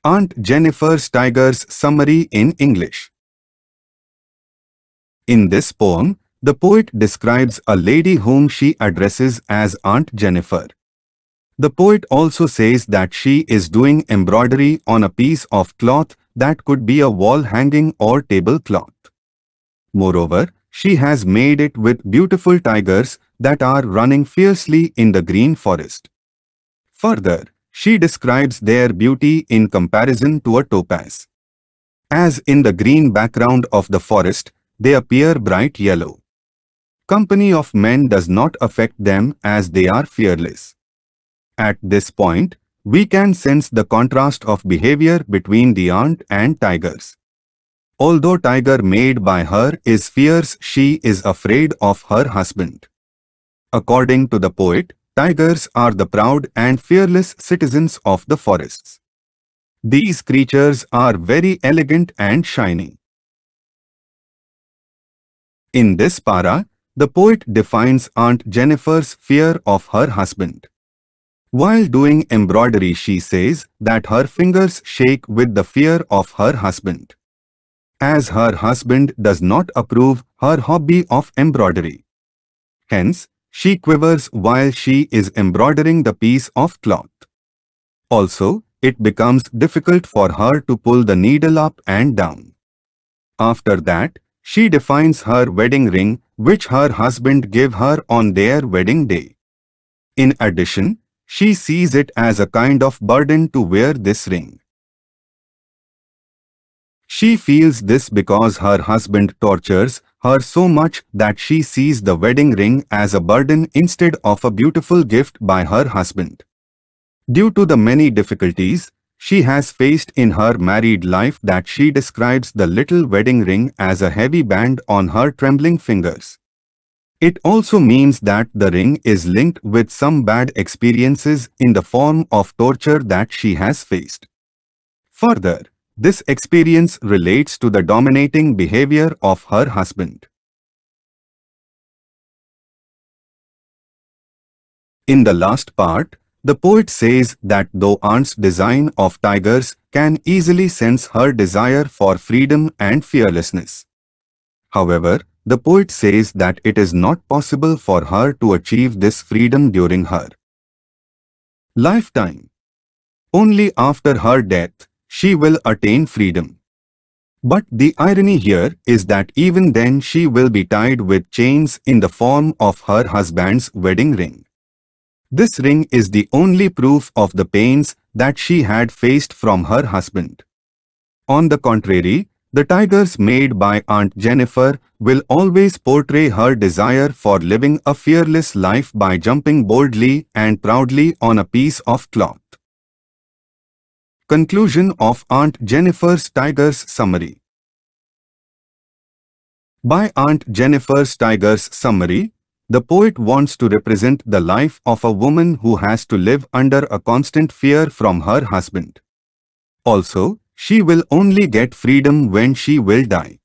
Aunt Jennifer's Tigers Summary in English. In this poem, the poet describes a lady whom she addresses as Aunt Jennifer. The poet also says that she is doing embroidery on a piece of cloth that could be a wall hanging or tablecloth. Moreover, she has made it with beautiful tigers that are running fiercely in the green forest. Further, she describes their beauty in comparison to a topaz. As in the green background of the forest, they appear bright yellow. Company of men does not affect them as they are fearless. At this point, we can sense the contrast of behavior between the aunt and tigers. Although tiger made by her is fierce, she is afraid of her husband. According to the poet, tigers are the proud and fearless citizens of the forests. These creatures are very elegant and shiny. In this para, the poet defines Aunt Jennifer's fear of her husband. While doing embroidery, she says that her fingers shake with the fear of her husband, as her husband does not approve her hobby of embroidery. Hence, she quivers while she is embroidering the piece of cloth. Also, it becomes difficult for her to pull the needle up and down. After that, she defines her wedding ring, which her husband gave her on their wedding day. In addition, she sees it as a kind of burden to wear this ring. She feels this because her husband tortures her so much that she sees the wedding ring as a burden instead of a beautiful gift by her husband. Due to the many difficulties she has faced in her married life, that she describes the little wedding ring as a heavy band on her trembling fingers. It also means that the ring is linked with some bad experiences in the form of torture that she has faced. Further, this experience relates to the dominating behavior of her husband. In the last part, the poet says that though Aunt's design of tigers can easily sense her desire for freedom and fearlessness. However, the poet says that it is not possible for her to achieve this freedom during her lifetime. Only after her death, she will attain freedom. But the irony here is that even then she will be tied with chains in the form of her husband's wedding ring. This ring is the only proof of the pains that she had faced from her husband. On the contrary, the tigers made by Aunt Jennifer will always portray her desire for living a fearless life by jumping boldly and proudly on a piece of cloth. Conclusion of Aunt Jennifer's Tigers Summary. By Aunt Jennifer's Tigers Summary, the poet wants to represent the life of a woman who has to live under a constant fear from her husband. Also, she will only get freedom when she will die.